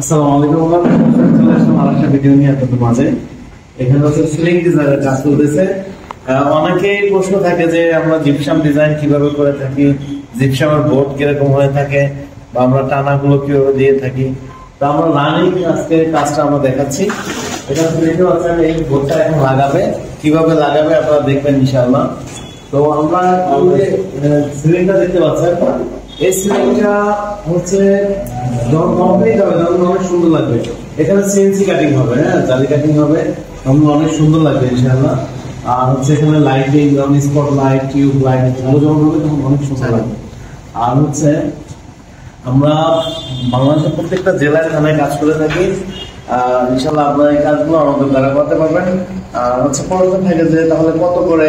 আসসালামু আলাইকুম চলে আসলাম আরেকটা ভিডিও নিয়ে আপনাদের মাঝে। এখানে হচ্ছে সিলিং ডিজাইনের কাজ চলতেছে। অনেকেই প্রশ্ন থাকে যে আমরা জিপসাম ডিজাইন কিভাবে করে থাকি, জিপসামের বোর্ড কিরকম হয়ে থাকে, বা আমরা টানাগুলো কিভাবে দিয়ে থাকি। তো আমরা রানিং আজকে কাজটা আমরা দেখাচ্ছি। এটা দেখতে পাচ্ছেন এই বোর্ডটা এখন লাগাবে, কিভাবে লাগাবে আপনারা দেখবেন ইনশাআল্লাহ। তো আমরা সিলিংটা দেখতে পাচ্ছেন, এই সিলিংটা হচ্ছে যখন কমপ্লিট হবে তখন অনেক সুন্দর লাগবে। এখানে সিএনসি কাটিং হবে, হ্যাঁ জালি কাটিং হবে, তখন অনেক সুন্দর লাগবে ইনশাআল্লাহ। আর হচ্ছে এখানে lighting, spot light, tube light এগুলো যখন হবে তখন অনেক সুন্দর লাগবে। আর হচ্ছে আমরা বাংলাদেশের প্রত্যেকটা জেলায় এখানে কাজ করে থাকি। ইনশাআল্লাহ আপনারা এই কাজগুলো আমাদের দ্বারা করতে পারবেন। আর হচ্ছে প্রশ্ন থাকে যে তাহলে কত করে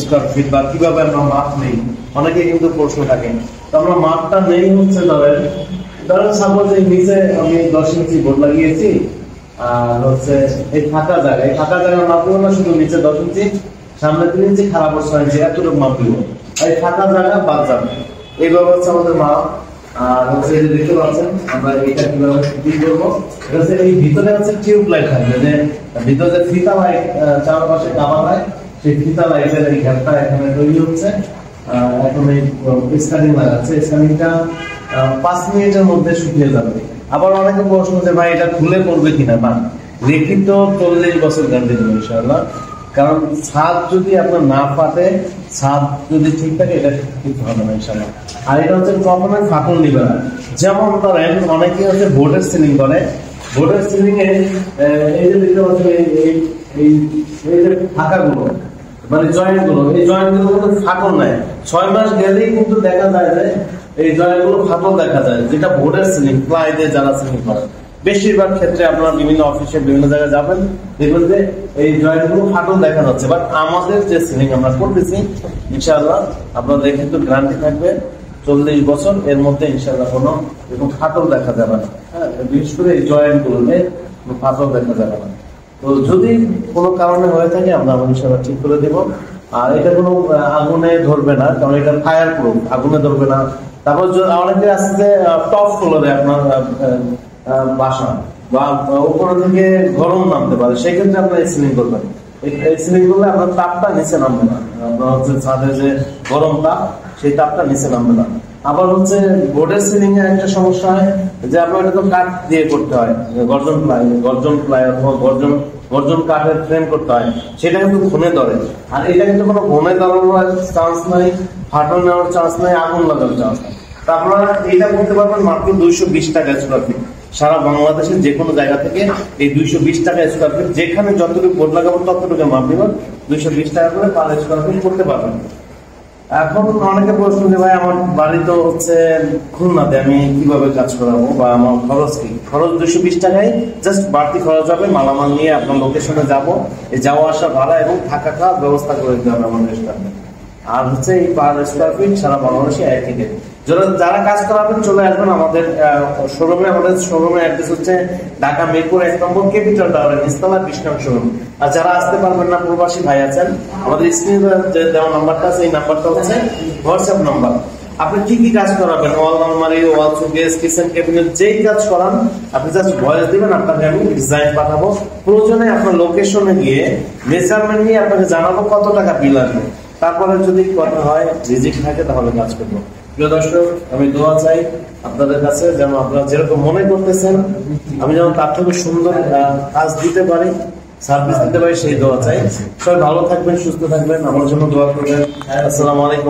স্কোয়ার ফিট বা কিভাবে আমরা মাপ নেই, অনেকে কিন্তু প্রশ্ন থাকে। তো আমরা মাপটা নেই হচ্ছে ধরেন সাপোজ এই নিচে আমি 10 ইঞ্চি বোর্ড লাগিয়েছি, আর হচ্ছে এই ফাঁকা জায়গায় মাপ দেবো না, শুধু নিচে 10 ইঞ্চি, সামনে 3 ইঞ্চি, খারাপ 6 ইঞ্চি, এতটুকু মাপ দিব। এই ফাঁকা জায়গা বাদ যাবে, এইভাবে হচ্ছে আমাদের মাপ। আর হচ্ছে এই যে দেখতে পাচ্ছেন আমরা এটা কিভাবে ফিটিং করবো, এটা হচ্ছে এই ভিতরে হচ্ছে টিউব লাইট থাকবে, যে ভিতরে যে ফিতা লাইট চারপাশে কাভার হয়, সেই ফিতা লাইটের এই ঘাটটা এখানে তৈরি হচ্ছে। এখন এই স্কার্টিং লাগাচ্ছে, স্কার্টিংটা 5 মিনিটের মধ্যে শুকিয়ে যাবে। আবার অনেকে প্রশ্ন যে ভাই এটা খুলে পড়বে কিনা, না, লিখিত 40 বছর গ্যারান্টি দেবো ইনশাআল্লাহ। কারণ ছাদ যদি আপনার না ফাটে, ছাদ যদি ঠিক থাকে, এটা কিছু হবে না ইনশাআল্লাহ। আর এটা হচ্ছে কখনোই ফাটল নিবে না। যেমন ধরেন অনেকে হচ্ছে বোর্ডের সিলিং করে, বোর্ডের সিলিং এ এই যে দেখতে পাচ্ছেন এই যে ফাঁকাগুলো, মানে জয়েন্ট গুলো, এই জয়েন্ট গুলো কিন্তু ফাটল নাই। 6 মাস গেলেই কিন্তু দেখা যায় যে এই জয়েন্ট গুলো ফাটল দেখা যায়, যেটা বোর্ডের সিলিং, প্লাই দিয়ে যারা সিলিং করে। বেশিরভাগ ক্ষেত্রে আপনারা বিভিন্ন অফিসে বিভিন্ন জায়গায় যাবেন, দেখবেন যে এই জয়েন্ট গুলো ফাটল দেখা যাচ্ছে। বাট আমাদের যে সিলিং আমরা করতেছি ইনশাআল্লাহ, আপনারা দেখে তো গ্যারান্টি থাকবে 40 বছর, এর মধ্যে ইনশাআল্লাহ কোনো এরকম ফাটল দেখা যাবে না। হ্যাঁ, বিশেষ করে এই জয়েন্ট গুলোতে ফাটল দেখা যাবে না। তো যদি কোনো কারণে হয়ে থাকে আমরা ইনশাআল্লাহ ঠিক করে দেব। আর এটা কোনো আগুনে ধরবে না, কারণ এটা ফায়ার প্রুফ, আগুনে ধরবে না। তারপর অনেকে আছে যে টপ ফ্লোরে আপনার বাসা বা উপর থেকে গরম নামতে পারে, সেই ক্ষেত্রে আপনার সিলিং করবেন। এই সিলিং করলে আপনার তাপটা নিচে নামবে না, আপনার হচ্ছে ছাদের যে গরম তাপ, সেই তাপটা নিচে নামবে না। আবার হচ্ছে বোর্ডের সিলিং এর একটা সমস্যা হয় যে আপনার এটা তো কাঠ দিয়ে করতে হয়, গর্জন প্লাই অথবা গর্জন কাঠের ফ্রেম করতে হয়, সেটা কিন্তু ঘুনে ধরে। আর এটা কিন্তু কোনো ঘুনে ধরার চান্স নাই, ফাটল নেওয়ার চান্স নাই, আগুন লাগার চান্স নাই। তা আপনারা এটা করতে পারবেন মাত্র 220 টাকা স্কোয়ার ফিট। সারা বাংলাদেশের যে কোনো জায়গা থেকে এই 220 টাকা স্কোয়ার ফিট, যেখানে যতটুকু বোর্ড লাগাবো ততটুকু মাপ দিবেন, 220 টাকা করে পার স্কোয়ার ফিট করতে পারবেন। এখন অনেকে প্রশ্ন যে ভাই আমার বাড়ি তো হচ্ছে খুলনাতে, আমি কিভাবে কাজ করাবো বা আমার খরচ কি? খরচ 220 টাকায়, জাস্ট বাড়তি খরচ হবে। মালামাল নিয়ে আপনার লোকেশনে যাবো, এই যাওয়া আসা ভাড়া এবং থাকা খাওয়ার ব্যবস্থা করে দিতে হবে আমাদের স্টাফে। আর হচ্ছে এই পার স্কোয়ার ফিট সারা বাংলাদেশে একই রেট। যারা কাজ করাবেন চলে আসবেন আমাদের শোরুমে। আমাদের শোরুমের অ্যাড্রেস হচ্ছে ঢাকা মিরপুর 1 নম্বর ক্যাপিটাল টাওয়ারের নিচতলা 20 নং শোরুম। আর যারা আসতে পারবেন না, প্রবাসী ভাই আছেন, আমাদের স্ক্রিনে যে দেওয়া নাম্বারটা আছে, এই নাম্বারটা হচ্ছে হোয়াটসঅ্যাপ নাম্বার। আপনি কি কি কাজ করাবেন, ওয়াল আলমারি, ওয়াল শোকেস, কিচেন ক্যাবিনেট, যেই কাজ করান আপনি জাস্ট ভয়েস দিবেন, আপনাকে আমি ডিজাইন পাঠাবো। প্রয়োজনে আপনার লোকেশনে গিয়ে মেজারমেন্ট নিয়ে আপনাকে জানাবো কত টাকা বিল আসবে। তারপরে যদি কথা হয়, রিজিক থাকে, তাহলে কাজ করবো। প্রিয় দর্শক, আমি দোয়া চাই আপনাদের কাছে, যেন আপনারা যেরকম মনে করতেছেন আমি যেন তার থেকে সুন্দর কাজ দিতে পারি, সার্ভিস দিতে পারি, সেই দোয়া চাই। সবাই ভালো থাকবেন, সুস্থ থাকবেন, আমার জন্য দোয়া করবেন। আসসালামু আলাইকুম।